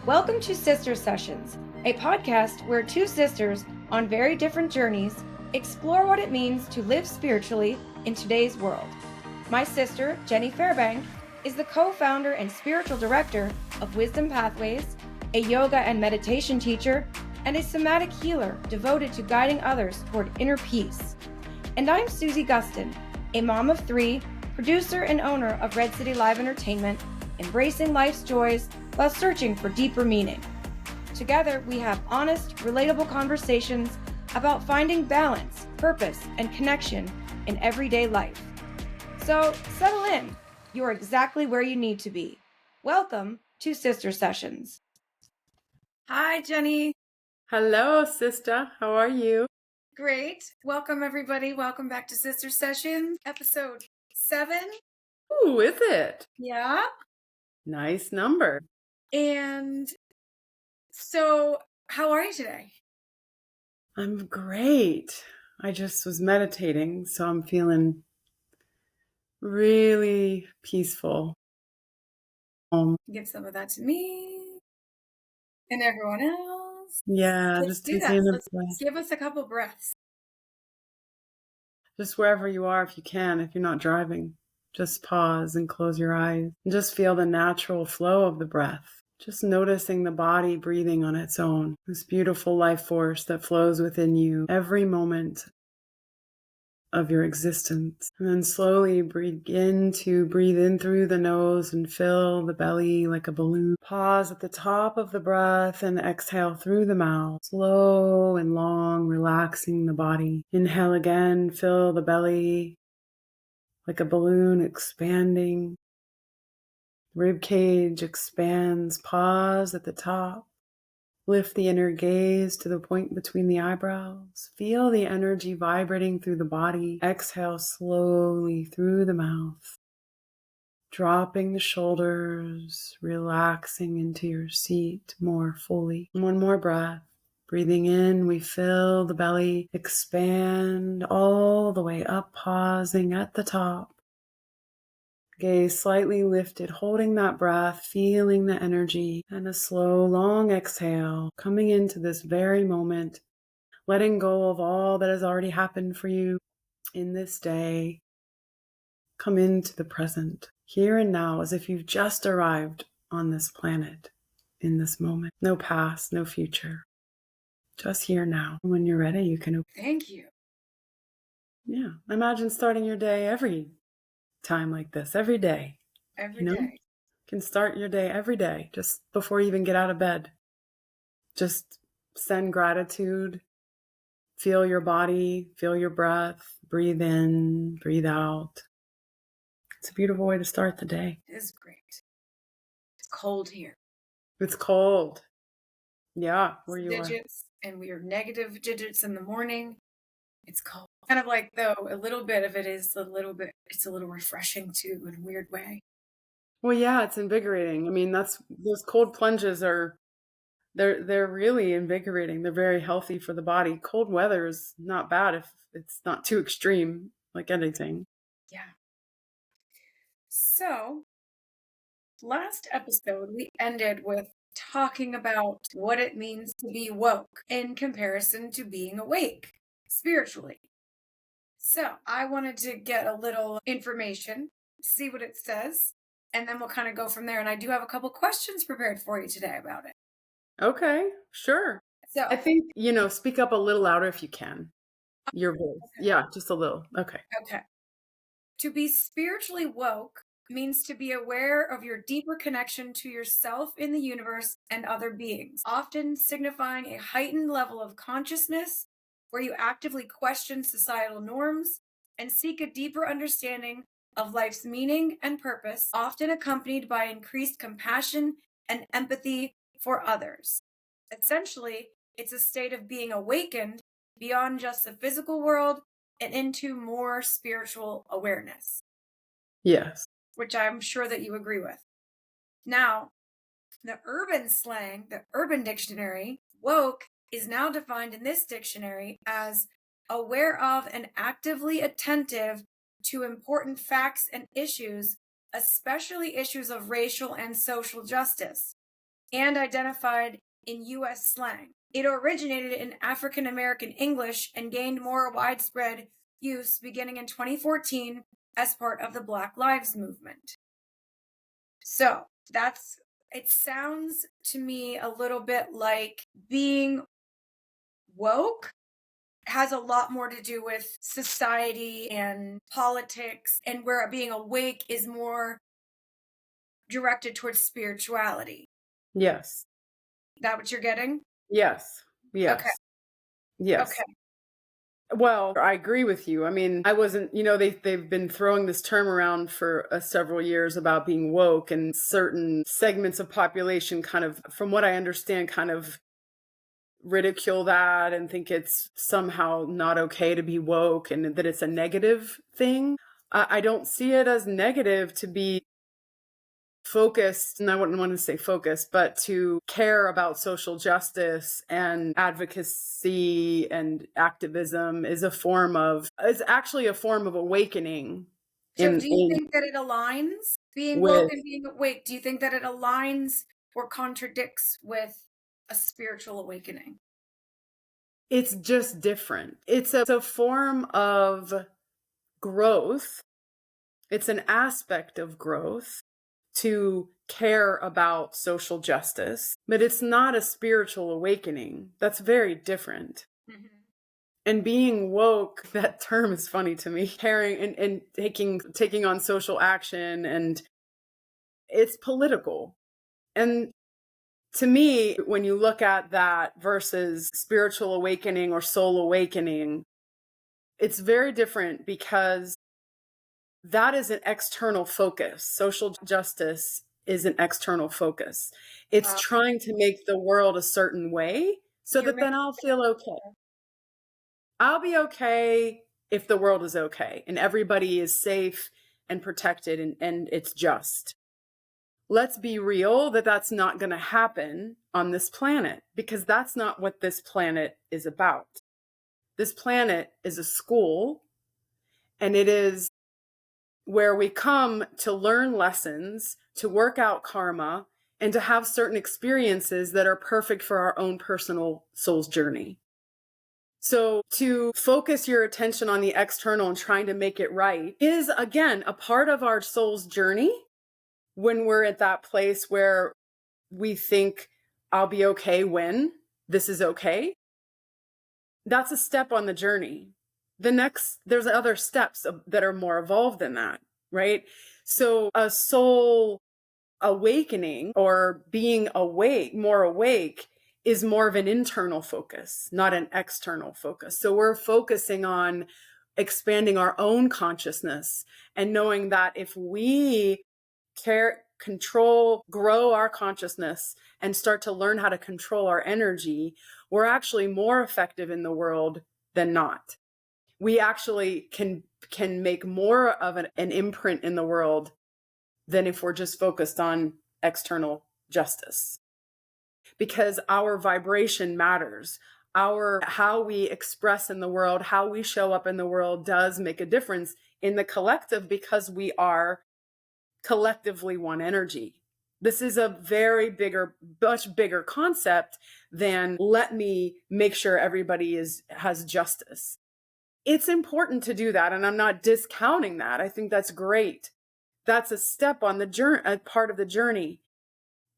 Welcome to Sister Sessions, a podcast where two sisters on very different journeys explore what it means to live spiritually in today's world. My sister, Jenny Fairbank, is the co-founder and spiritual director of Wisdom Pathways, a yoga and meditation teacher, and a somatic healer devoted to guiding others toward inner peace. And I'm Susie Gustin, a mom of three, producer and owner of Red City Live Entertainment, embracing life's joys while searching for deeper meaning. Together, we have honest, relatable conversations about finding balance, purpose, and connection in everyday life. So, settle in. You're exactly where you need to be. Welcome to Sister Sessions. Hi, Jenny. Hello, sister. How are you? Great. Welcome, everybody. Welcome back to Sister Sessions, episode 7. Ooh, is it? Yeah. Nice number. And so, how are you today? I'm great. I just was meditating, so I'm feeling really peaceful. Give some of that to me and everyone else. Yeah, Let's just do taking that. a Let's breath. give us a couple breaths. Just wherever you are, if you can, if you're not driving, just pause and close your eyes and just feel the natural flow of the breath. Just noticing the body breathing on its own, this beautiful life force that flows within you every moment of your existence. And then slowly begin to breathe in through the nose and fill the belly like a balloon. Pause at the top of the breath and exhale through the mouth. Slow and long, relaxing the body. Inhale again, fill the belly like a balloon expanding. Rib cage expands. Pause at the top. Lift the inner gaze to the point between the eyebrows. Feel the energy vibrating through the body. Exhale slowly through the mouth. Dropping the shoulders, relaxing into your seat more fully. One more breath. Breathing in, we fill the belly, expand all the way up, pausing at the top. Gaze slightly lifted, holding that breath, feeling the energy, and a slow, long exhale, coming into this very moment, letting go of all that has already happened for you in this day. Come into the present, here and now, as if you've just arrived on this planet in this moment. No past, no future, just here now. When you're ready, you can. Thank you. Yeah, imagine starting your day every time like this, every day. Every day. Can start your day every day, just before you even get out of bed. Just send gratitude, feel your body, feel your breath, breathe in, breathe out. It's a beautiful way to start the day. It is great. It's cold here. It's cold. Yeah, where you digits, and we are negative digits in the morning. It's cold. Kind of like, though, a little bit of it is a little bit, it's a little refreshing too in a weird way. Well, yeah, it's invigorating. I mean, those cold plunges are, they're really invigorating. They're very healthy for the body. Cold weather is not bad if it's not too extreme, like anything. Yeah. So, last episode, we ended with talking about what it means to be woke in comparison to being awake spiritually. So, I wanted to get a little information, see what it says, and then we'll kind of go from there. And I do have a couple questions prepared for you today about it. Okay, sure. So, I think, speak up a little louder if you can. Your voice. Okay. Yeah, just a little. Okay. Okay. To be spiritually woke means to be aware of your deeper connection to yourself in the universe and other beings, often signifying a heightened level of consciousness where you actively question societal norms and seek a deeper understanding of life's meaning and purpose, often accompanied by increased compassion and empathy for others. Essentially, it's a state of being awakened beyond just the physical world and into more spiritual awareness. Yes. Which I'm sure that you agree with. Now, the urban slang, the Urban Dictionary, woke is now defined in this dictionary as aware of and actively attentive to important facts and issues, especially issues of racial and social justice. and identified in U.S. slang. It originated in African American English and gained more widespread use beginning in 2014 as part of the Black Lives Movement. So it sounds to me a little bit like being woke has a lot more to do with society and politics, and where being awake is more directed towards spirituality. Yes. That what you're getting? Yes. Okay. Yes. Yes. Okay. Well, I agree with you. I mean, I wasn't, they've been throwing this term around for several years about being woke, and certain segments of population kind of, from what I understand, kind of ridicule that and think it's somehow not okay to be woke and that it's a negative thing. I don't see it as negative to be focused, and I wouldn't want to say focused, but to care about social justice and advocacy and activism is actually a form of awakening. So do you think that it aligns being woke and being awake? Do you think that it aligns or contradicts with a spiritual awakening? It's just different. It's a form of growth. It's an aspect of growth to care about social justice, but it's not a spiritual awakening. That's very different. Mm-hmm. And being woke, that term is funny to me, caring and taking on social action, and it's political. And to me, when you look at that versus spiritual awakening or soul awakening, it's very different, because that is an external focus. Social justice is an external focus. It's trying to make the world a certain way so that then I'll feel okay. I'll be okay if the world is okay and everybody is safe and protected and it's just. Let's be real that that's not going to happen on this planet, because that's not what this planet is about. This planet is a school, and it is where we come to learn lessons, to work out karma, and to have certain experiences that are perfect for our own personal soul's journey. So to focus your attention on the external and trying to make it right is, again, a part of our soul's journey. When we're at that place where we think, I'll be okay when this is okay, that's a step on the journey. There's other steps that are more evolved than that, right? So a soul awakening or being awake, more awake, is more of an internal focus, not an external focus. So we're focusing on expanding our own consciousness and knowing that if we grow our consciousness and start to learn how to control our energy, we're actually more effective in the world than not. We actually can make more of an imprint in the world than if we're just focused on external justice. Because our vibration matters. How we express in the world, how we show up in the world does make a difference in the collective, because we are collectively one energy. This is a much bigger concept than let me make sure everybody has justice. It's important to do that, and I'm not discounting that. I think that's great. That's a step on the journey, a part of the journey.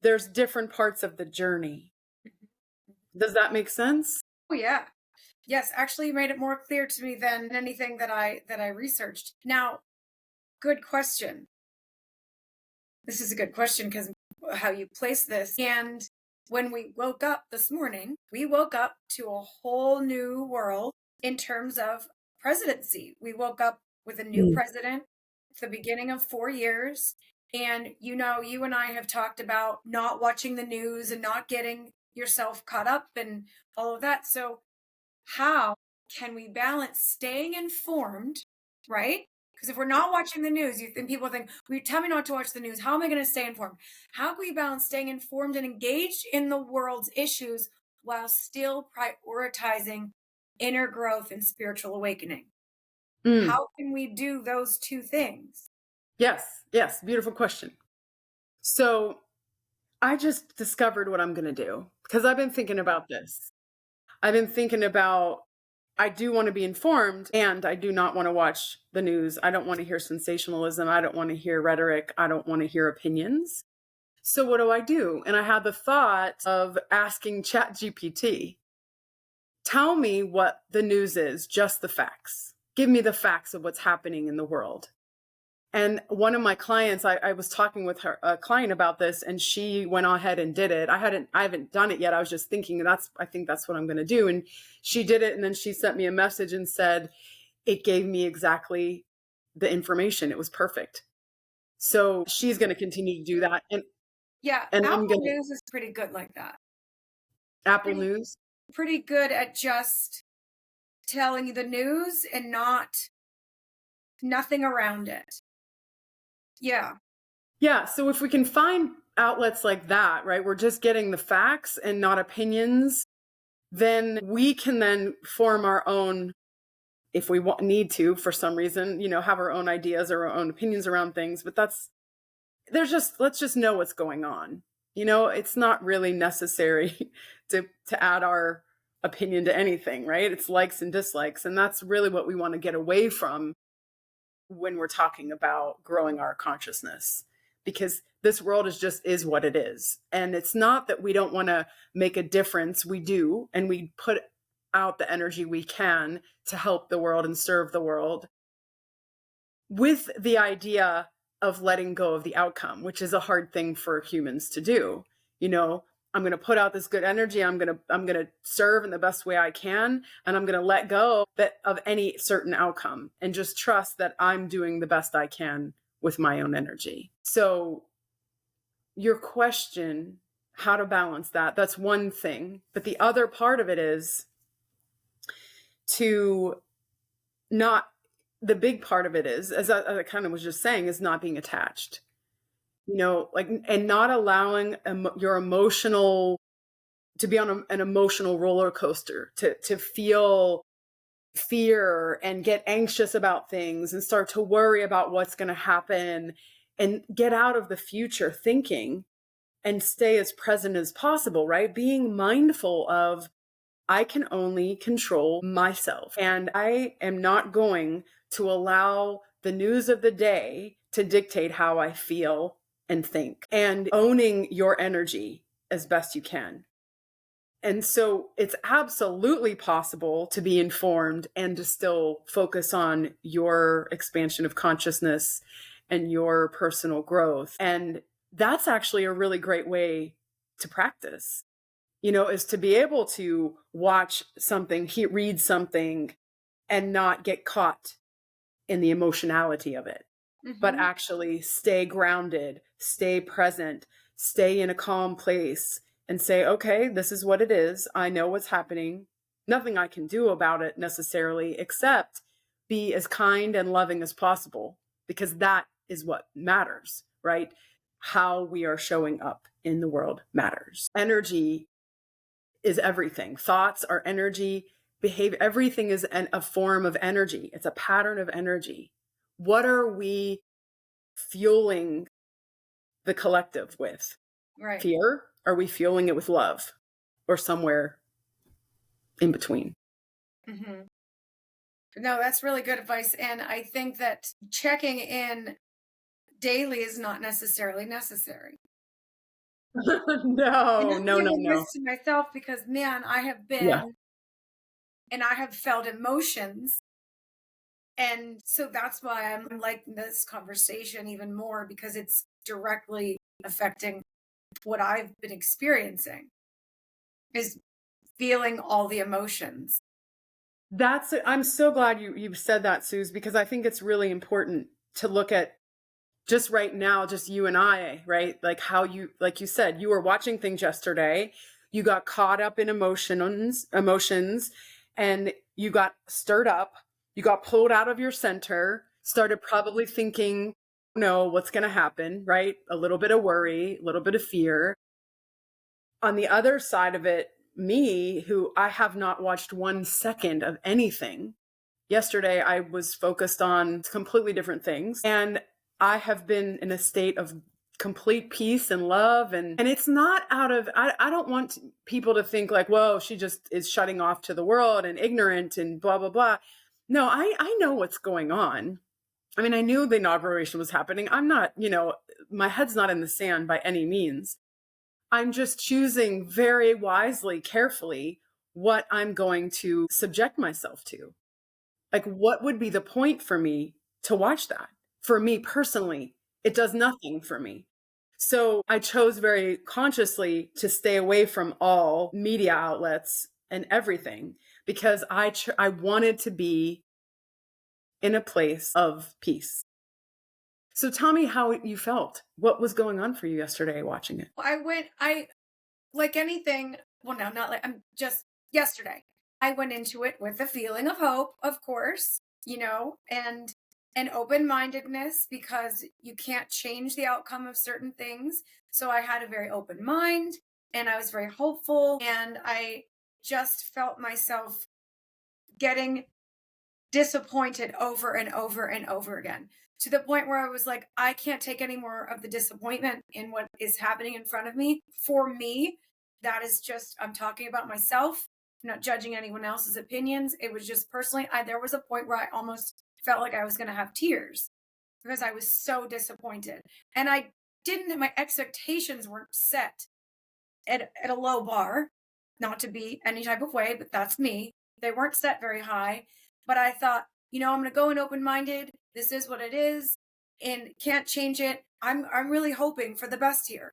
There's different parts of the journey. Does that make sense? Oh yeah. Yes, actually you made it more clear to me than anything that I researched. Now, good question. This is a good question because how you place this. And when we woke up this morning, we woke up to a whole new world in terms of presidency. We woke up with a new president at the beginning of 4 years. And you and I have talked about not watching the news and not getting yourself caught up and all of that. So how can we balance staying informed, right? Because if we're not watching the news, people think, well, you tell me not to watch the news. How am I going to stay informed? How can we balance staying informed and engaged in the world's issues while still prioritizing inner growth and spiritual awakening? How can we do those two things? Yes. Beautiful question. So I just discovered what I'm going to do because I've been thinking about this. I've been thinking about, I do want to be informed and I do not want to watch the news. I don't want to hear sensationalism. I don't want to hear rhetoric. I don't want to hear opinions. So what do? And I had the thought of asking ChatGPT, tell me what the news is, just the facts. Give me the facts of what's happening in the world. And one of my clients, I was talking with a client about this, and she went ahead and did it. I haven't done it yet. I was just thinking I think that's what I'm going to do. And she did it. And then she sent me a message and said, it gave me exactly the information. It was perfect. So she's going to continue to do that. Yeah, And I'm Apple going to News is pretty good like that. Apple Pretty, News. pretty good at just telling you the news and nothing around it. Yeah. Yeah. So if we can find outlets like that, right, we're just getting the facts and not opinions, then we can then form our own, if we need to, for some reason, have our own ideas or our own opinions around things. But let's just know what's going on. It's not really necessary to add our opinion to anything, right? It's likes and dislikes. And that's really what we want to get away from when we're talking about growing our consciousness, because this world is what it is. And it's not that we don't want to make a difference. We do. And we put out the energy we can to help the world and serve the world, with the idea of letting go of the outcome, which is a hard thing for humans to do. I'm going to put out this good energy. I'm going to serve in the best way I can. And I'm going to let go of any certain outcome and just trust that I'm doing the best I can with my own energy. So your question, how to balance that's one thing. But the other part of it is to not, the big part of it is, as I kind of was just saying, is not being attached. And not allowing your emotional, to be on an emotional roller coaster, to feel fear and get anxious about things and start to worry about what's going to happen, and get out of the future thinking and stay as present as possible, right? Being mindful of, I can only control myself, and I am not going to allow the news of the day to dictate how I feel and think, and owning your energy as best you can. And so it's absolutely possible to be informed and to still focus on your expansion of consciousness and your personal growth. And that's actually a really great way to practice, is to be able to watch something, read something, and not get caught in the emotionality of it, but actually stay grounded, stay present, stay in a calm place, and say, okay, this is what it is. I know what's happening. Nothing I can do about it necessarily, except be as kind and loving as possible, because that is what matters, right? How we are showing up in the world matters. Energy is everything. Thoughts are energy. Behavior, everything is a form of energy. It's a pattern of energy. What are we fueling the collective with? Right. Fear? Are we fueling it with love, or somewhere in between? Mm-hmm. No, that's really good advice. And I think that checking in daily is not necessarily necessary. No. And I'm giving this to myself because, man, I have been and I have felt emotions. And so that's why I'm liking this conversation even more, because it's directly affecting what I've been experiencing, is feeling all the emotions. I'm so glad you said that, Suze, because I think it's really important to look at just right now, just you and I, right? Like like you said, you were watching things yesterday, you got caught up in emotions, and you got stirred up, you got pulled out of your center, started probably thinking, no, what's going to happen, right? A little bit of worry, a little bit of fear. On the other side of it, me, who I have not watched 1 second of anything. Yesterday, I was focused on completely different things, and I have been in a state of complete peace and love. And it's not out of, I don't want people to think like, whoa, she just is shutting off to the world and ignorant and blah, blah, blah. No, I know what's going on. I mean, I knew the inauguration was happening. I'm not, my head's not in the sand by any means. I'm just choosing very wisely, carefully, what I'm going to subject myself to. Like, what would be the point for me to watch that? For me personally, it does nothing for me. So I chose very consciously to stay away from all media outlets and everything because I wanted to be in a place of peace. So tell me how you felt. What was going on for you yesterday watching it? Like anything, well, no, not like, I'm just yesterday. I went into it with a feeling of hope, of course, and an open-mindedness because you can't change the outcome of certain things. So I had a very open mind and I was very hopeful and I just felt myself getting disappointed over and over and over again to the point where I was like, I can't take any more of the disappointment in what is happening in front of me. For me, that is just, I'm talking about myself. I'm not judging anyone else's opinions. It was just personally, there was a point where I almost felt like I was going to have tears because I was so disappointed. And my expectations weren't set at a low bar, not to be any type of way, but that's me. They weren't set very high. But I thought, I'm going to go in open-minded. This is what it is and can't change it. I'm really hoping for the best here.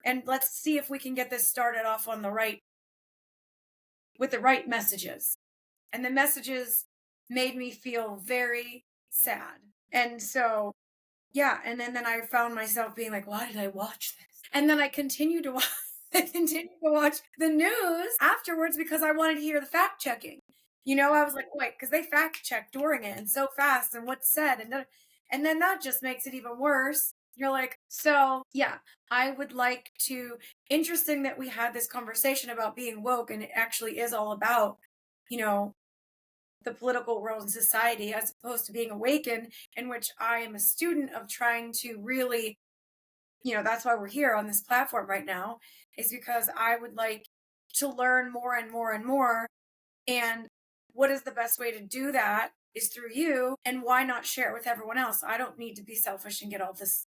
And let's see if we can get this started off with the right messages. And the messages made me feel very sad. And so, yeah. And then I found myself being like, why did I watch this? And then I continued to watch. I continued to watch the news afterwards because I wanted to hear the fact checking. I was like, wait, because they fact check during it and so fast and what's said. And then that just makes it even worse. You're like, so yeah, I would like to, interesting that we had this conversation about being woke and it actually is all about, the political world and society as opposed to being awakened, in which I am a student of trying to really, that's why we're here on this platform right now, is because I would like to learn more and more and more. And what is the best way to do that is through you. And why not share it with everyone else? I don't need to be selfish and get all this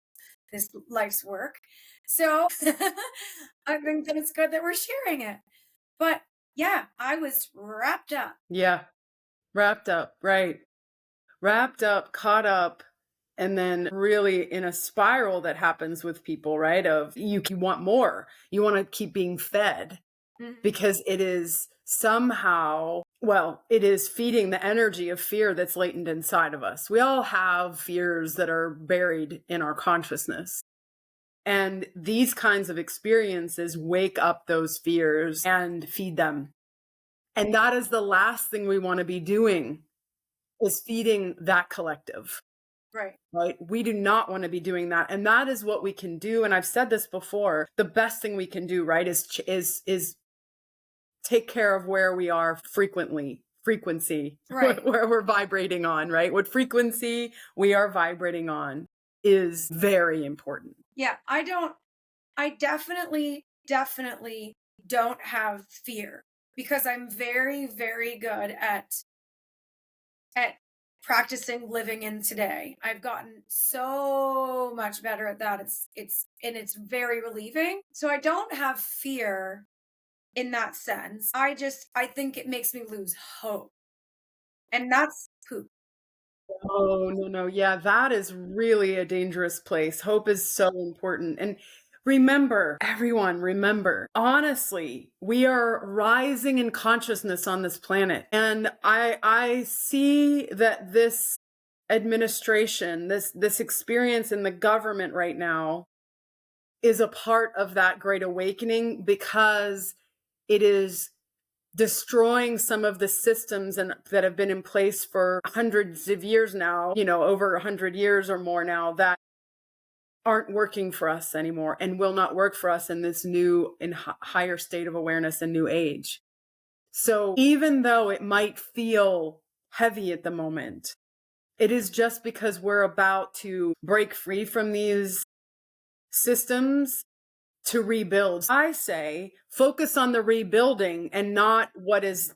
life's work. So I think that it's good that we're sharing it. But yeah, I was wrapped up. Yeah, wrapped up, right. Wrapped up, caught up, and then really in a spiral that happens with people, right? Of you want more. You want to keep being fed because it is somehow, it is feeding the energy of fear that's latent inside of us. We all have fears that are buried in our consciousness. And these kinds of experiences wake up those fears and feed them. And that is the last thing we want to be doing, is feeding that collective. Right. We do not want to be doing that. And that is what we can do. And I've said this before, the best thing we can do, right, is take care of where we are frequency, right. Where we're vibrating on, right? What frequency we are vibrating on is very important. Yeah, I definitely don't have fear because I'm very, very good at practicing living in today. I've gotten so much better at that. It's very relieving. So I don't have fear in that sense. I think it makes me lose hope. And that's poop. Oh, no. Yeah, that is really a dangerous place. Hope is so important. And remember, everyone, honestly, we are rising in consciousness on this planet. And I see that this administration, this experience in the government right now is a part of that great awakening because it is destroying some of the systems that have been in place for hundreds of years now, over 100 years or more now, that aren't working for us anymore and will not work for us in this new and higher state of awareness and new age. So even though it might feel heavy at the moment, it is just because we're about to break free from these systems to rebuild. I say focus on the rebuilding and not what is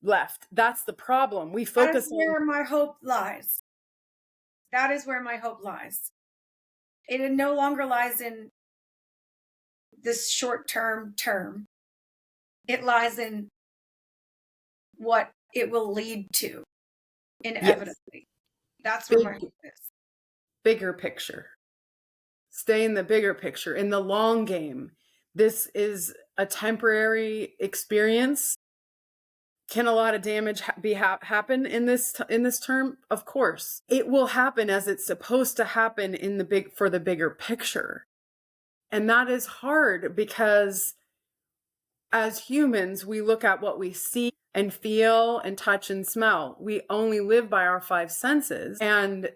left. That's the problem. We That is focus on. where my hope lies. That is where my hope lies. It no longer lies in this short term. It lies in what it will lead to Yes, inevitably. That's where my big, hope is. bigger picture. Stay in the bigger picture, in the long game. This is a temporary experience. Can a lot of damage happen in this term? Of course. It will happen as it's supposed to happen for the bigger picture. And that is hard because as humans, we look at what we see and feel and touch and smell. We only live by our five senses. And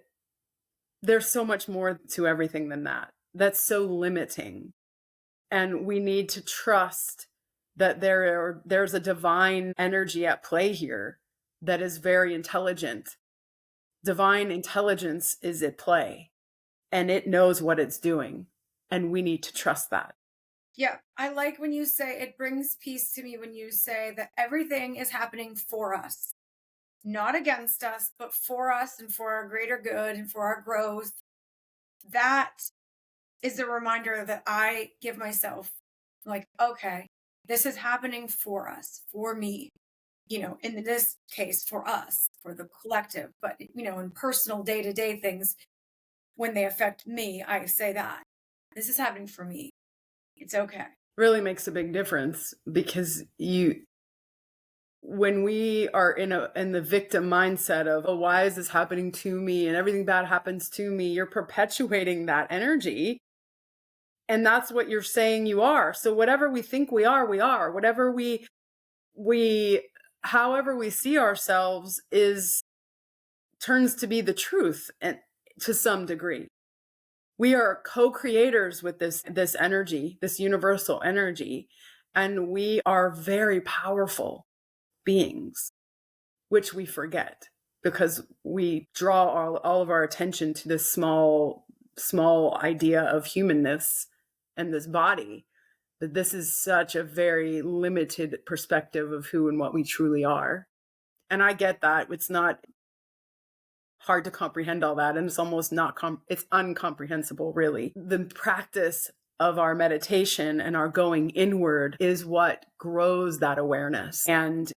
there's so much more to everything than that. That's so limiting. And we need to trust that there's a divine energy at play here that is very intelligent. Divine intelligence is at play and it knows what it's doing. And we need to trust that. Yeah, I like when you say it brings peace to me when you say that everything is happening for us, not against us, but for us and for our greater good and for our growth. That is a reminder that I give myself like, okay, this is happening for us, for me, in this case, for us, for the collective, but, in personal day to day things, when they affect me, I say that this is happening for me. It's okay. Really makes a big difference because when we are in the victim mindset of, oh, why is this happening to me and everything bad happens to me, you're perpetuating that energy. And that's what you're saying you are. So whatever we think we are, we are. Whatever however we see ourselves turns to be the truth, and to some degree. We are co-creators with this energy, this universal energy, and we are very powerful beings, which we forget because we draw all of our attention to this small idea of humanness and this body. But this is such a very limited perspective of who and what we truly are. And I get that. It's not hard to comprehend all that. And it's almost it's incomprehensible, really. The practice of our meditation and our going inward is what grows that awareness and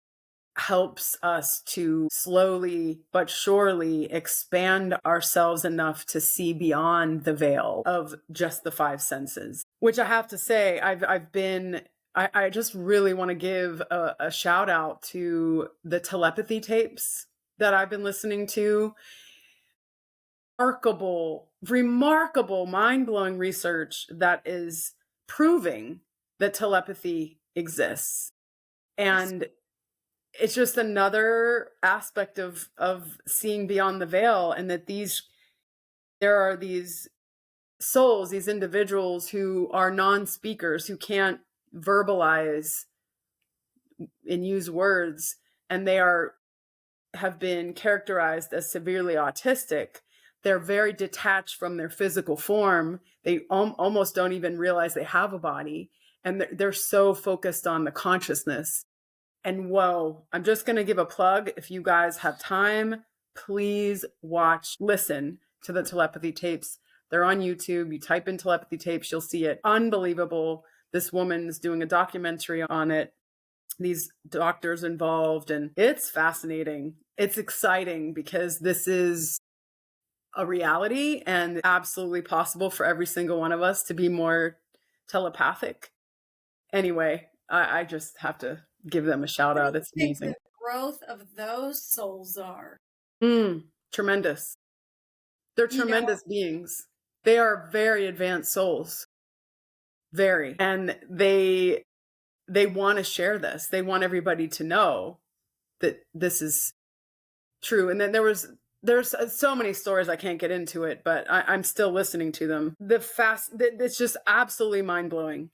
helps us to slowly but surely expand ourselves enough to see beyond the veil of just the five senses, which I have to say, I just really want to give a shout out to the telepathy tapes that I've been listening to. Remarkable, mind-blowing research that is proving that telepathy exists. And it's just another aspect of seeing beyond the veil, and that there are these souls, these individuals who are non-speakers, who can't verbalize and use words, and have been characterized as severely autistic. They're very detached from their physical form. They almost don't even realize they have a body, and they're so focused on the consciousness. And whoa, I'm just going to give a plug. If you guys have time, please listen to the telepathy tapes. They're on YouTube. You type in telepathy tapes, you'll see it. Unbelievable. This woman's doing a documentary on it. These doctors involved, and it's fascinating. It's exciting because this is a reality and absolutely possible for every single one of us to be more telepathic. Anyway, I just have to give them a shout out. It's amazing. The growth of those souls are Tremendous. They're tremendous beings. They are very advanced souls. Very. And they want to share this. They want everybody to know that this is true. And then there's so many stories, I can't get into it, but I'm still listening to them. It's just absolutely mind blowing.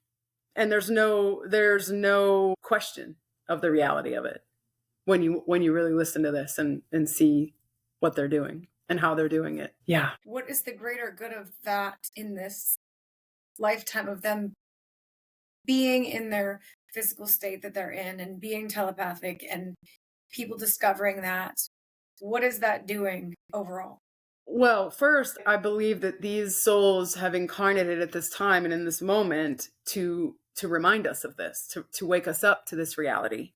And there's no question of the reality of it when you really listen to this and see what they're doing and how they're doing it. Yeah. What is the greater good of that in this lifetime of them being in their physical state that they're in and being telepathic and people discovering that, what is that doing overall? Well, first, I believe that these souls have incarnated at this time and in this moment to remind us of this, to wake us up to this reality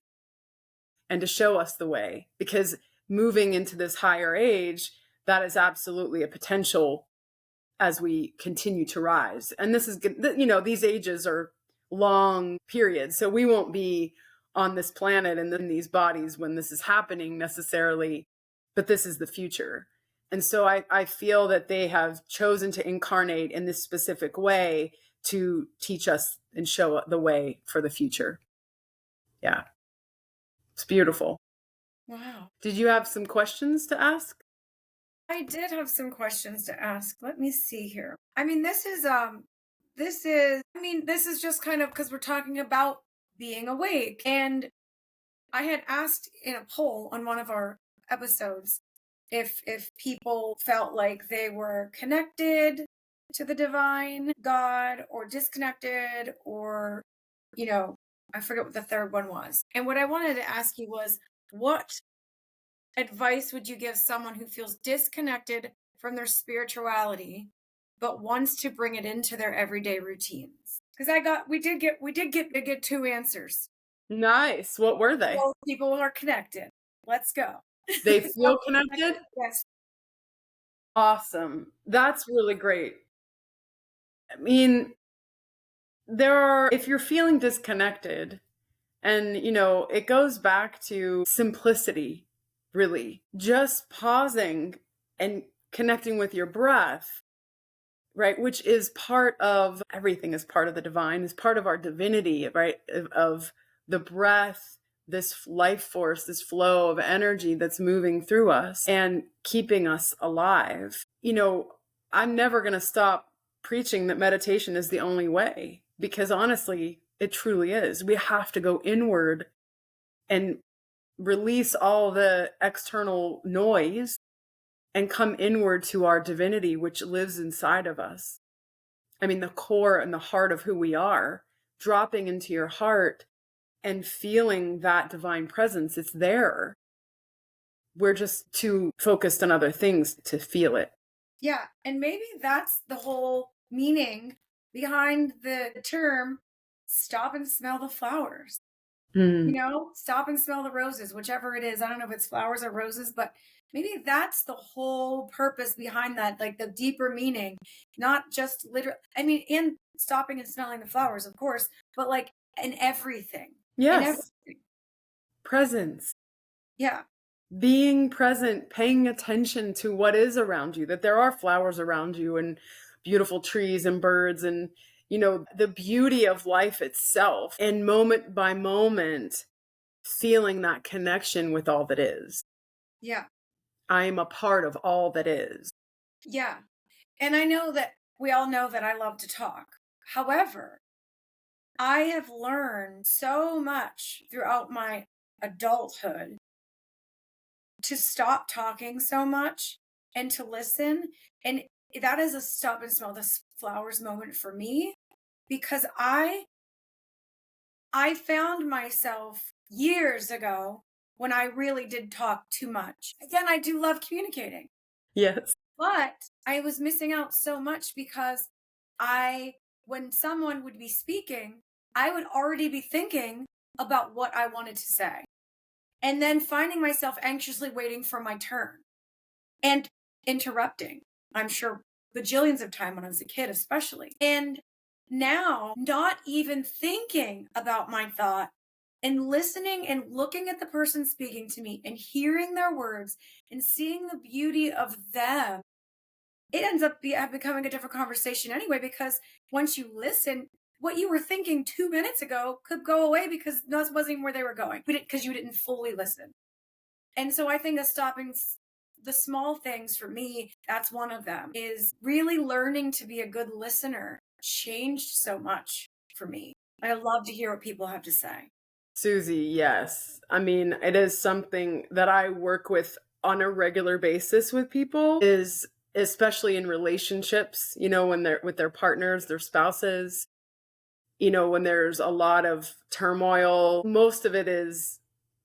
and to show us the way. Because moving into this higher age, that is absolutely a potential as we continue to rise. And this is, these ages are long periods. So we won't be on this planet and in these bodies when this is happening necessarily, but this is the future. And so I feel that they have chosen to incarnate in this specific way to teach us and show the way for the future. Yeah. It's beautiful. Wow. Did you have some questions to ask? I did have some questions to ask. Let me see here. This is just kind of because we're talking about being awake. And I had asked in a poll on one of our episodes if people felt like they were connected to the divine God or disconnected or, I forget what the third one was. And what I wanted to ask you was, what advice would you give someone who feels disconnected from their spirituality but wants to bring it into their everyday routines? Because we did get two answers. Nice. What were they? Both people are connected. Let's go. They feel connected? Yes. Awesome. That's really great. If you're feeling disconnected, and, it goes back to simplicity, really. Just pausing and connecting with your breath, right? Which is everything is part of the divine, is part of our divinity, right? Of the breath, this life force, this flow of energy that's moving through us and keeping us alive. I'm never going to stop preaching that meditation is the only way, because honestly, it truly is. We have to go inward and release all the external noise and come inward to our divinity, which lives inside of us. The core and the heart of who we are, dropping into your heart and feeling that divine presence. It's there. We're just too focused on other things to feel it. Yeah. And maybe that's the whole meaning behind the term stop and smell the flowers. Stop and smell the roses, whichever it is. I don't know if it's flowers or roses, but maybe that's the whole purpose behind that, like the deeper meaning, not just literal. And stopping and smelling the flowers, of course, but like in everything. Yes. In everything. Presence. Yeah. Being present, paying attention to what is around you, that there are flowers around you and beautiful trees and birds and the beauty of life itself, and moment by moment feeling that connection with all that is. Yeah. I am a part of all that is. Yeah. And I know that we all know that I love to talk. However, I have learned so much throughout my adulthood to stop talking so much and to listen. And that is a stop and smell the flowers moment for me, because I found myself years ago when I really did talk too much. Again, I do love communicating. Yes. But I was missing out so much because when someone would be speaking, I would already be thinking about what I wanted to say. And then finding myself anxiously waiting for my turn and interrupting. I'm sure bajillions of time when I was a kid, especially. And now not even thinking about my thought and listening and looking at the person speaking to me and hearing their words and seeing the beauty of them, it ends up becoming a different conversation anyway, because once you listen, what you were thinking 2 minutes ago could go away because that wasn't even where they were going, because you didn't fully listen. And so I think that stopping the small things for me, that's one of them, is really learning to be a good listener changed so much for me. I love to hear what people have to say. Susie, yes. It is something that I work with on a regular basis with people, is especially in relationships, when they're with their partners, their spouses, when there's a lot of turmoil. Most of it is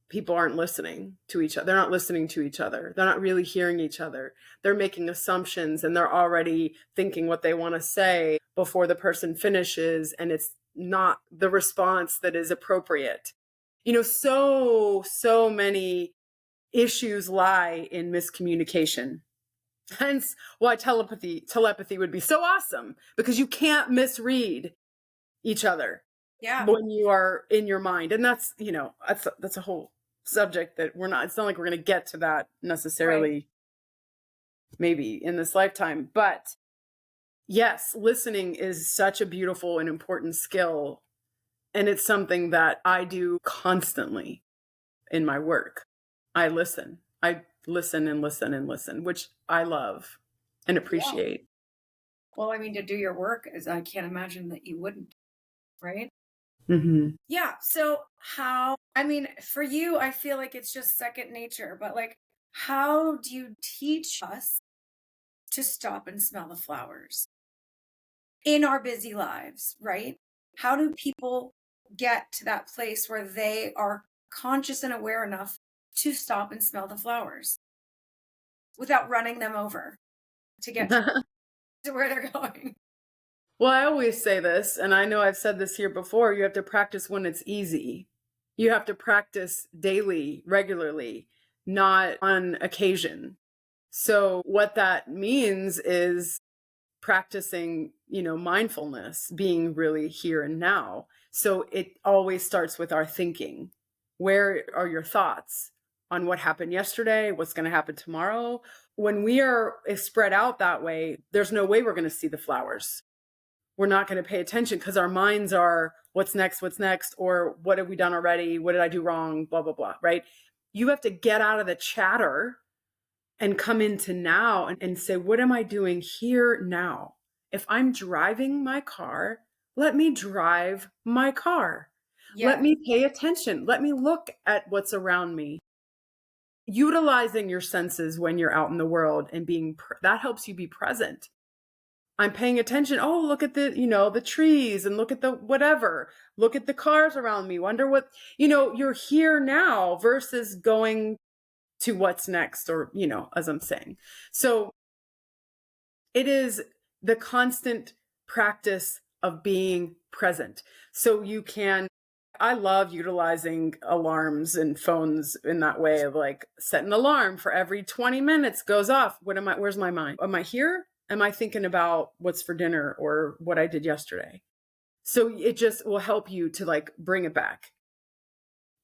people aren't listening to each other. They're not listening to each other. They're not really hearing each other. They're making assumptions and they're already thinking what they want to say before the person finishes. And it's not the response that is appropriate. So many issues lie in miscommunication. Hence why telepathy would be so awesome, because you can't misread each other when you are in your mind. And that's a whole subject that it's not like we're going to get to that necessarily, maybe in this lifetime. But yes, listening is such a beautiful and important skill. And it's something that I do constantly in my work. I listen and listen and listen, which I love and appreciate. Yeah. Well, I mean, to do your work, I can't imagine that you wouldn't, right? Mm-hmm. Yeah. So for you, I feel like it's just second nature, but like, how do you teach us to stop and smell the flowers in our busy lives, right? How do people get to that place where they are conscious and aware enough to stop and smell the flowers without running them over to get to where they're going? Well, I always say this, and I know I've said this here before, you have to practice when it's easy. You have to practice daily, regularly, not on occasion. So what that means is practicing, mindfulness, being really here and now. So it always starts with our thinking. Where are your thoughts on what happened yesterday? What's going to happen tomorrow? When we are spread out that way, there's no way we're going to see the flowers. We're not going to pay attention because our minds are what's next, or what have we done already? What did I do wrong? Blah, blah, blah, right? You have to get out of the chatter and come into now and say, what am I doing here now? If I'm driving my car, let me drive my car. Yeah. Let me pay attention. Let me look at what's around me. Utilizing your senses when you're out in the world and that helps you be present. I'm paying attention. Oh, look at the trees and look at the whatever. Look at the cars around me. Wonder what, you're here now versus going to what's next, or, as I'm saying. So it is the constant practice of being present. So I love utilizing alarms and phones in that way of like set an alarm for every 20 minutes goes off. Where's my mind? Am I here? Am I thinking about what's for dinner or what I did yesterday? So it just will help you to like bring it back.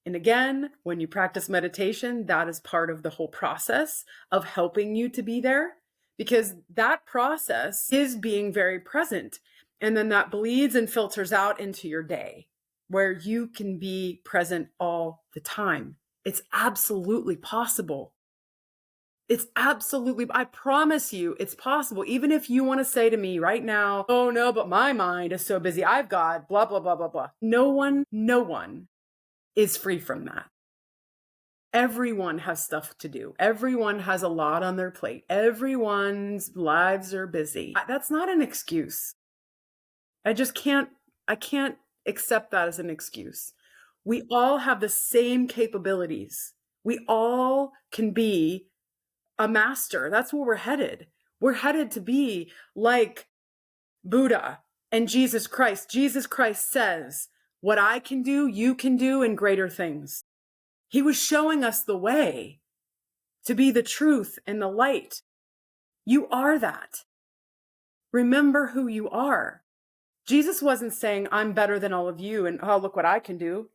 And again, when you practice meditation, that is part of the whole process of helping you to be there, because that process is being very present. And then that bleeds and filters out into your day where you can be present all the time. It's absolutely possible. I promise you, it's possible. Even if you want to say to me right now, oh no, but my mind is so busy. I've got blah, blah, blah, blah, blah. No one is free from that. Everyone has stuff to do. Everyone has a lot on their plate. Everyone's lives are busy. That's not an excuse. I can't accept that as an excuse. We all have the same capabilities. We all can be a master. That's where we're headed. We're headed to be like Buddha and Jesus Christ. Jesus Christ says, what I can do, you can do, and greater things. He was showing us the way to be the truth and the light. You are that. Remember who you are. Jesus wasn't saying, I'm better than all of you and oh, look what I can do.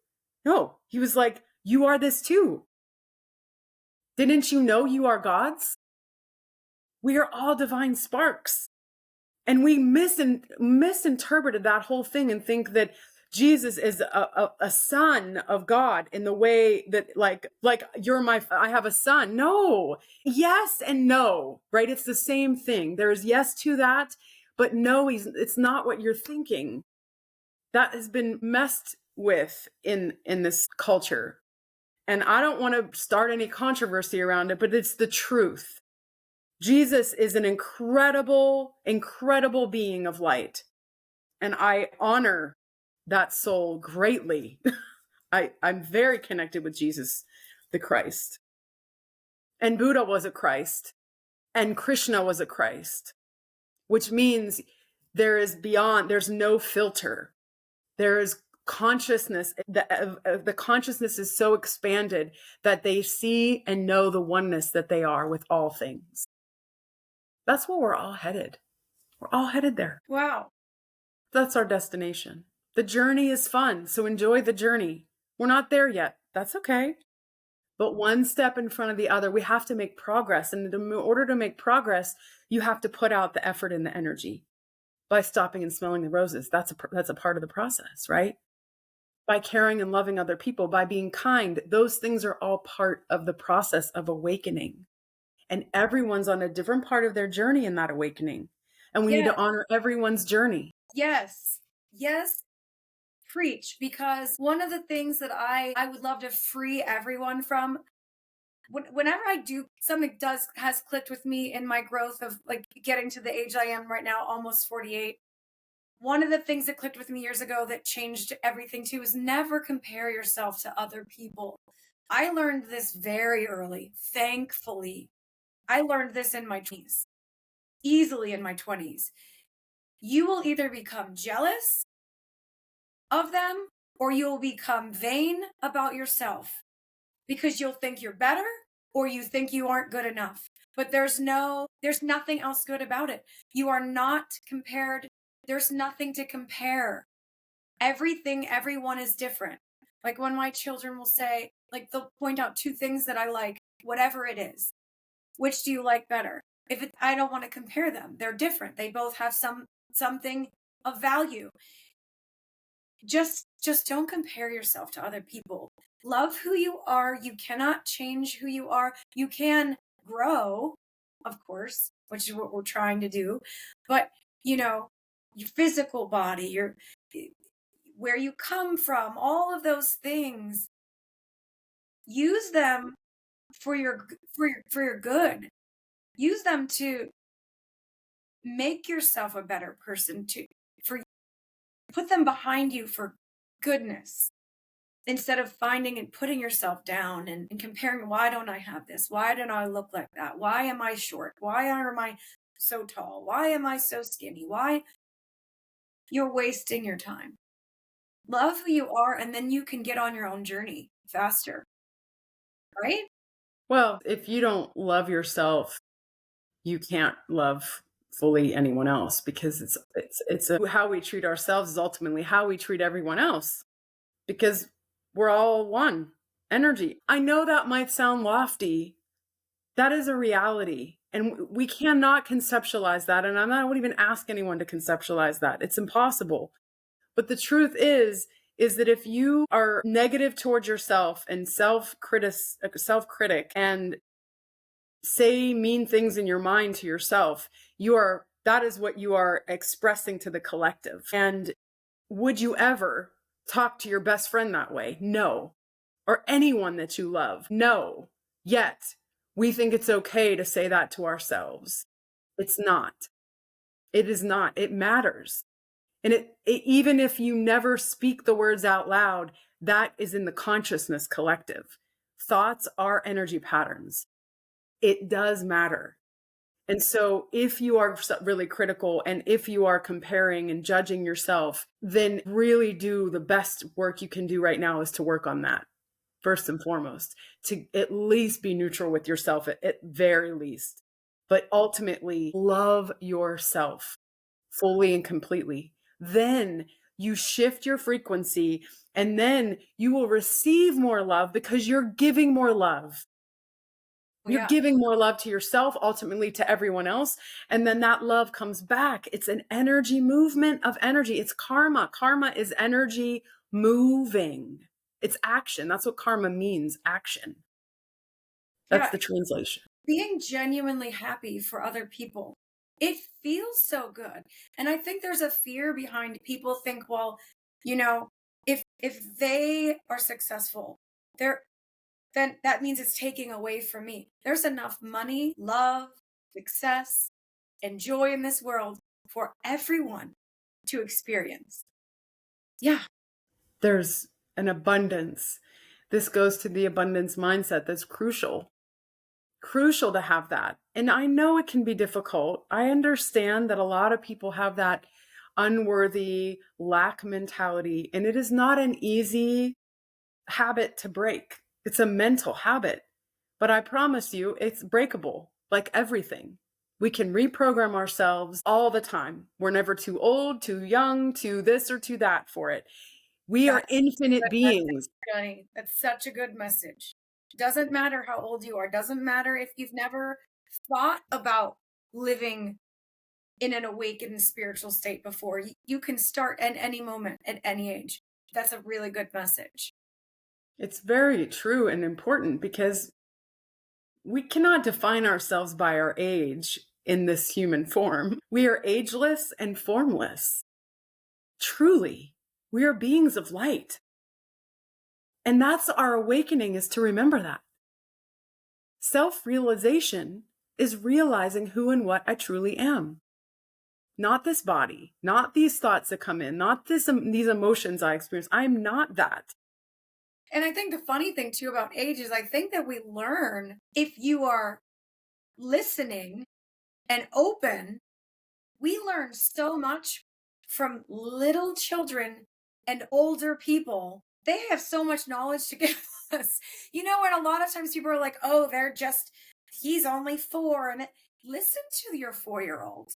No, he was like, you are this too. Didn't you know you are God's? We are all divine sparks. And we misinterpreted that whole thing and think that Jesus is a son of God in the way that like I have a son. No, yes and no, right? It's the same thing. There's yes to that, but no, it's not what you're thinking. That has been messed with in this culture. And I don't want to start any controversy around it, but it's the truth. Jesus is an incredible, incredible being of light. And I honor that soul greatly. I'm very connected with Jesus, the Christ. And Buddha was a Christ. And Krishna was a Christ, which means there's no filter. There is consciousness. The consciousness is so expanded that they see and know the oneness that they are with all things. That's where we're all headed. We're all headed there. Wow. That's our destination. The journey is fun, so enjoy the journey. We're not there yet. That's okay. But one step in front of the other, we have to make progress. And in order to make progress, you have to put out the effort and the energy by stopping and smelling the roses. That's a part of the process, right? By caring and loving other people, by being kind. Those things are all part of the process of awakening. And everyone's on a different part of their journey in that awakening. And we need to honor everyone's journey. Yes. Yes. Preach. Because one of the things that I would love to free everyone from, whenever I do, something has clicked with me in my growth of like getting to the age I am right now, almost 48. One of the things that clicked with me years ago that changed everything too is never compare yourself to other people. I learned this very early, thankfully. I learned this in my 20s, easily in my 20s. You will either become jealous of them or you will become vain about yourself because you'll think you're better or you think you aren't good enough. But there's nothing else good about it. You are not compared. There's nothing to compare. Everyone is different. Like when my children will say, like they'll point out two things that I like, whatever it is. Which do you like better? I don't want to compare them. They're different. They both have something of value. Just don't compare yourself to other people. Love who you are. You cannot change who you are. You can grow, of course, which is what we're trying to do. But, your physical body, where you come from, all of those things, use them for your good. Use them to make yourself a better person, put them behind you for goodness, instead of finding and putting yourself down and comparing, why don't I have this? Why don't I look like that? Why am I short? Why am I so tall? Why am I so skinny? Why? You're wasting your time. Love who you are, and then you can get on your own journey faster. Right? Well, if you don't love yourself, you can't love fully anyone else, because how we treat ourselves is ultimately how we treat everyone else, because we're all one energy. I know that might sound lofty. That is a reality. And we cannot conceptualize that. And I wouldn't even ask anyone to conceptualize that. It's impossible. But the truth is that if you are negative towards yourself and self-critic and say mean things in your mind to yourself, that is what you are expressing to the collective. And would you ever talk to your best friend that way? No. Or anyone that you love? No. Yet we think it's okay to say that to ourselves. It's not. It is not. It matters. And even if you never speak the words out loud, that is in the consciousness collective. Thoughts are energy patterns. It does matter. And so if you are really critical and if you are comparing and judging yourself, then really the best work you can do right now is to work on that. First and foremost, to at least be neutral with yourself at very least. But ultimately, love yourself fully and completely. Then you shift your frequency, and then you will receive more love because you're giving more love. You're giving more love to yourself, ultimately to everyone else. And then that love comes back. It's an energy movement of energy. It's karma. Karma is energy moving. It's action. That's what karma means, action. That's the translation. Being genuinely happy for other people. It feels so good. And I think there's a fear behind people think, well, if they are successful, then that means it's taking away from me. There's enough money, love, success, and joy in this world for everyone to experience. Yeah. There's an abundance. This goes to the abundance mindset that's crucial to have that. And I know it can be difficult. I understand that a lot of people have that unworthy lack mentality, and it is not an easy habit to break. It's a mental habit, but I promise you it's breakable, like everything. We can reprogram ourselves all the time. We're never too old, too young, too this or too that for it. We are infinite beings. Johnny, that's such a good message. Doesn't matter how old you are. Doesn't matter if you've never thought about living in an awakened spiritual state before. You can start at any moment, at any age. That's a really good message. It's very true and important because we cannot define ourselves by our age in this human form. We are ageless and formless. Truly, we are beings of light. And that's our awakening, is to remember that. Self-realization is realizing who and what I truly am. Not this body, not these thoughts that come in, not these emotions I experience. I'm not that. And I think the funny thing too about age is I think that we learn, if you are listening and open, we learn so much from little children and older people. They have so much knowledge to give us. You know, and a lot of times people are like, oh, he's only 4. And listen to your 4-year-old.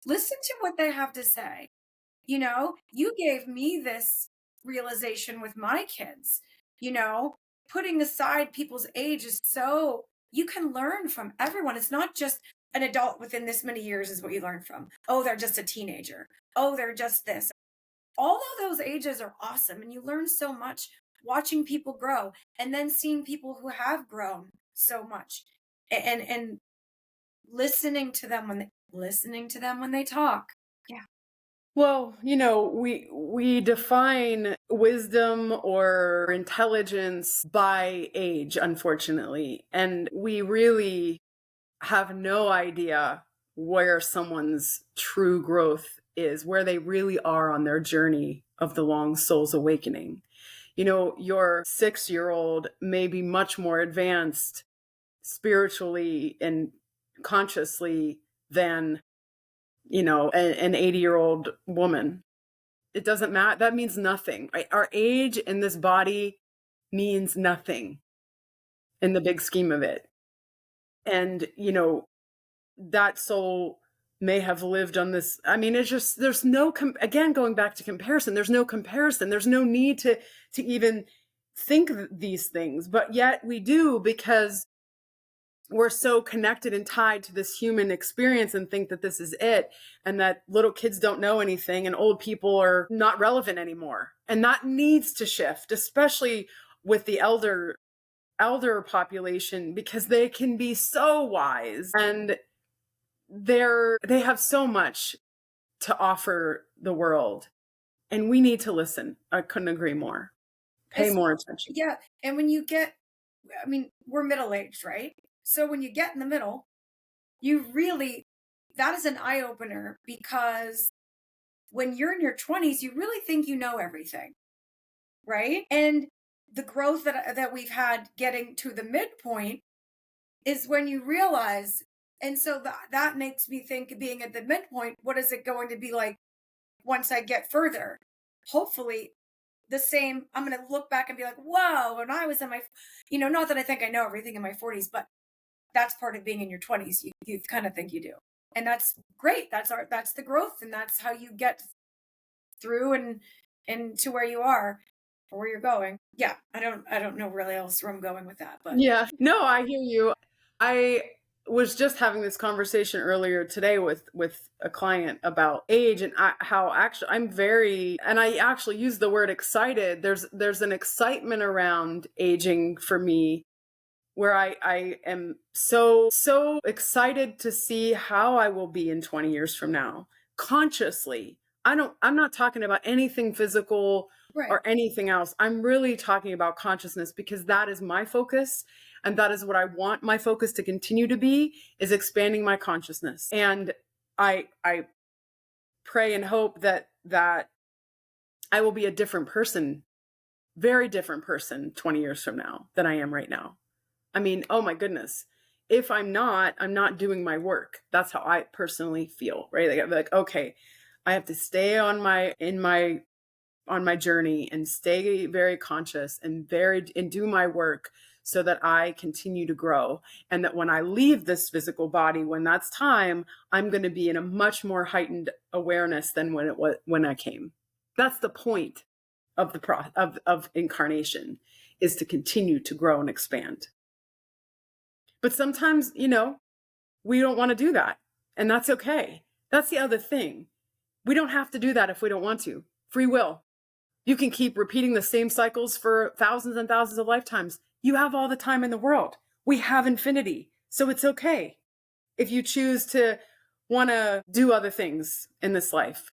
Listen to what they have to say. You know, you gave me this realization with my kids. You know, putting aside people's age is so, you can learn from everyone. It's not just an adult within this many years is what you learn from. Oh, they're just a teenager. Oh, they're just this. All of those ages are awesome. And you learn so much watching people grow and then seeing people who have grown so much and listening to them when they talk. Yeah. Well, we define wisdom or intelligence by age, unfortunately. And we really have no idea where someone's true growth is, where they really are on their journey of the long soul's awakening. Your 6-year-old may be much more advanced spiritually and consciously than an 80-year-old woman. It doesn't matter. That means nothing, right? Our age in this body means nothing in the big scheme of it. And, that soul may have lived on this. I mean, it's just, there's no, again, going back to comparison, there's no comparison. There's no need to even think these things, but yet we do, because we're so connected and tied to this human experience and think that this is it, and that little kids don't know anything and old people are not relevant anymore. And that needs to shift, especially with the elder population, because they can be so wise and they have so much to offer the world, and we need to listen. I couldn't agree more. Pay more attention. Yeah. And we're middle-aged, right? So when you get in the middle, that is an eye-opener, because when you're in your 20s, you really think you know everything, right? And the growth that we've had getting to the midpoint is when you realize, and so that makes me think, being at the midpoint, what is it going to be like once I get further? Hopefully the same. I'm going to look back and be like, whoa, when I was in my, not that I think I know everything in my 40s, but that's part of being in your 20s. You kind of think you do. And that's great. That's the growth. And that's how you get through and to where you are or where you're going. Yeah. I don't know really else where I'm going with that, but yeah, no, I hear you. I was just having this conversation earlier today with a client about age, and how actually and I actually use the word excited. There's an excitement around aging for me, where I am so excited to see how I will be in 20 years from now, consciously. I'm not talking about anything physical Right. or anything else. I'm really talking about consciousness, because that is my focus. And that is what I want my focus to continue to be, is expanding my consciousness. And I pray and hope that I will be a different person, very different person 20 years from now than I am right now. I mean, oh my goodness. If I'm not doing my work. That's how I personally feel, right? Like, I'm like, okay, I have to stay on my journey and stay very conscious and do my work, so that I continue to grow. And that when I leave this physical body, when that's time, I'm going to be in a much more heightened awareness than when I came. That's the point of of incarnation, is to continue to grow and expand. But sometimes, we don't want to do that. And that's okay. That's the other thing. We don't have to do that if we don't want to. Free will. You can keep repeating the same cycles for thousands and thousands of lifetimes. You have all the time in the world. We have infinity. So it's okay if you choose to want to do other things in this life.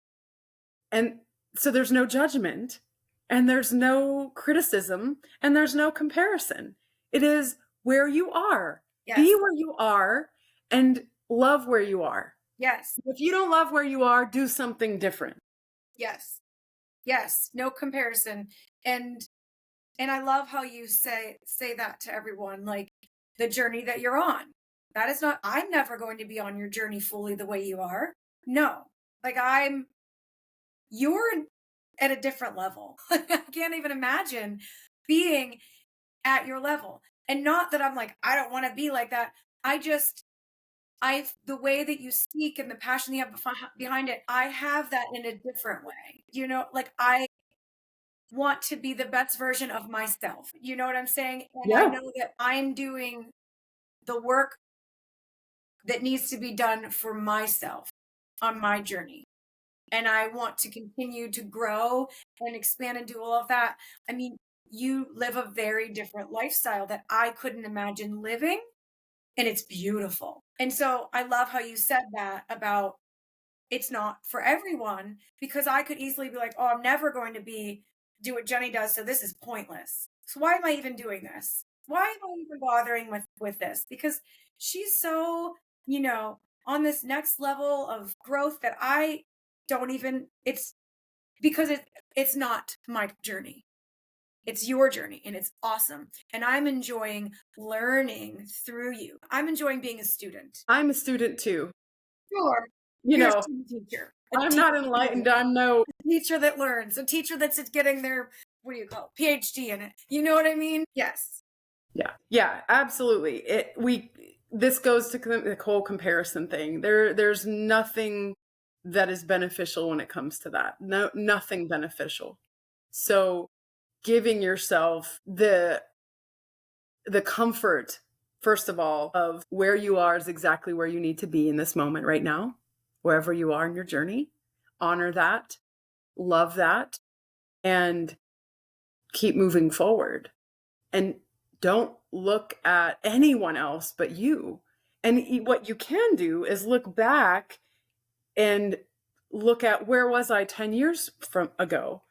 And so there's no judgment, and there's no criticism, and there's no comparison. It is where you are. Yes. Be where you are and love where you are. Yes. If you don't love where you are, do something different. Yes. Yes. No comparison. And I love how you say that to everyone, like the journey that you're on. That is not, I'm never going to be on your journey fully the way you are. No. Like you're at a different level. I can't even imagine being at your level. And not that I'm like, I don't want to be like that. The way that you speak and the passion you have behind it, I have that in a different way. Like I want to be the best version of myself. You know what I'm saying? And I know that I'm doing the work that needs to be done for myself on my journey. And I want to continue to grow and expand and do all of that. I mean, you live a very different lifestyle that I couldn't imagine living, and it's beautiful. And so I love how you said that about it's not for everyone, because I could easily be like, oh, I'm never going to do what Jenny does, so this is pointless. So why am I even doing this? Why am I even bothering with this? Because she's so, on this next level of growth that I don't even, it's because it's not my journey. It's your journey, and it's awesome. And I'm enjoying learning through you. I'm enjoying being a student. I'm a student too. Sure. You You're know, a student teacher. I'm not enlightened. I'm no teacher that learns, a teacher that's getting their, what do you call it, PhD in it. You know what I mean? Yes. Yeah, absolutely. This goes to the whole comparison thing. There's nothing that is beneficial when it comes to that. No, nothing beneficial. So giving yourself the comfort, first of all, of where you are is exactly where you need to be in this moment right now, wherever you are in your journey. Honor that, love that, and keep moving forward. And don't look at anyone else but you. And what you can do is look back and look at, where was I 10 years ago?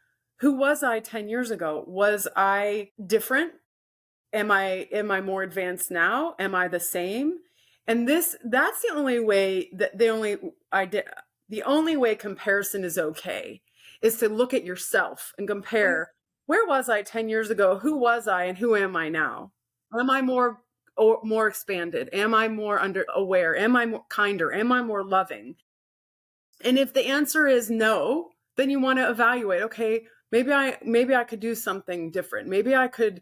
Who was I 10 years ago? Was I different? Am I more advanced now? Am I the same? And that's the only way the only way comparison is okay, is to look at yourself and compare, where was I 10 years ago? Who was I and who am I now? Am I more expanded? Am I more aware? Am I more kinder? Am I more loving? And if the answer is no, then you want to evaluate, okay, maybe I could do something different. Maybe I could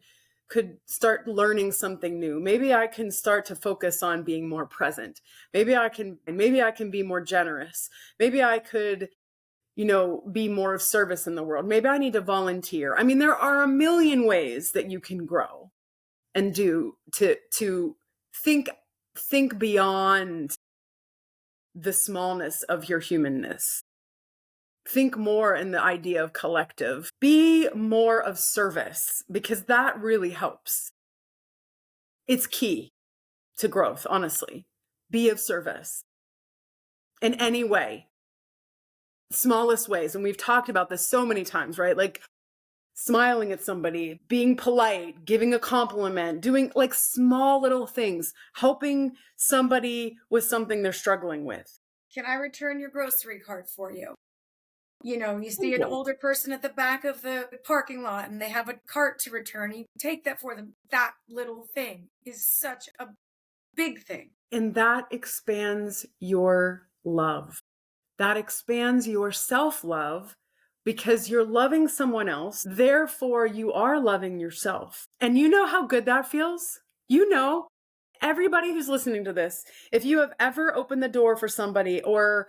start learning something new. Maybe I can start to focus on being more present. Maybe I can be more generous. Maybe I could, be more of service in the world. Maybe I need to volunteer. I mean, there are a million ways that you can grow and do to think beyond the smallness of your humanness. Think more in the idea of collective. Be more of service, because that really helps. It's key to growth, honestly. Be of service in any way, smallest ways. And we've talked about this so many times, right? Like smiling at somebody, being polite, giving a compliment, doing like small little things, helping somebody with something they're struggling with. Can I return your grocery cart for you? You see an older person at the back of the parking lot and they have a cart to return. You take that for them. That little thing is such a big thing. And that expands your love. That expands your self-love because you're loving someone else. Therefore, you are loving yourself. And you know how good that feels? Everybody who's listening to this, if you have ever opened the door for somebody or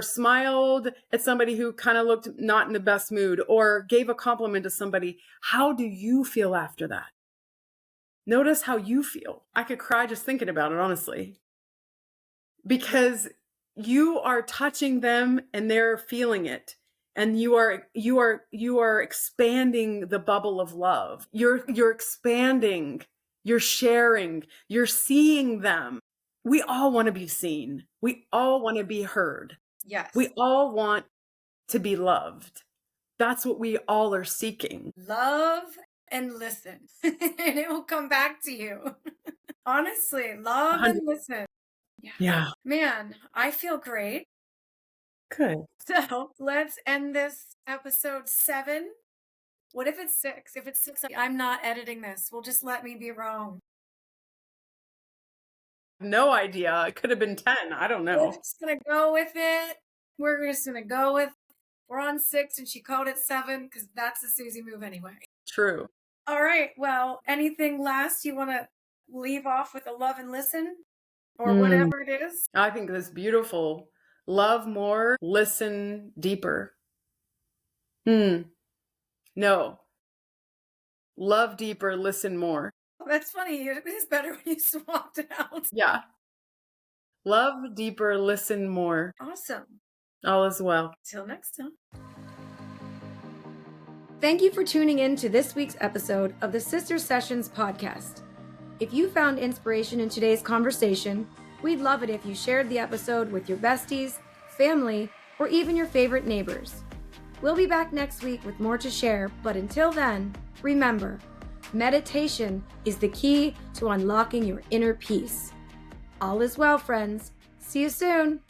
smiled at somebody who kind of looked not in the best mood or gave a compliment to somebody, how do you feel after that? Notice how you feel. I could cry just thinking about it, honestly, because you are touching them and they're feeling it. And you are expanding the bubble of love. You're expanding, you're sharing, you're seeing them. We all want to be seen. We all want to be heard. Yes. We all want to be loved. That's what we all are seeking. Love and listen. And it will come back to you. Honestly, love and listen. Yeah. Man, I feel great. Good. So let's end this episode 7. What if it's 6? If it's 6, I'm not editing this. Well, just let me be wrong. No idea. It could have been 10. I don't know. We're just going to go with it. We're just going to go with, we're on 6 and she called it 7 because that's the Susie move anyway. True. All right. Well, anything last you want to leave off with a love and listen or whatever it is? I think that's beautiful. Love more, listen deeper. No. Love deeper, listen more. Oh, that's funny. It is better when you swapped it out. Yeah. Love deeper, listen more. Awesome. All is well. Till next time. Thank you for tuning in to this week's episode of the Sister Sessions podcast. If you found inspiration in today's conversation, we'd love it if you shared the episode with your besties, family, or even your favorite neighbors. We'll be back next week with more to share, but until then, remember, meditation is the key to unlocking your inner peace. All is well, friends. See you soon.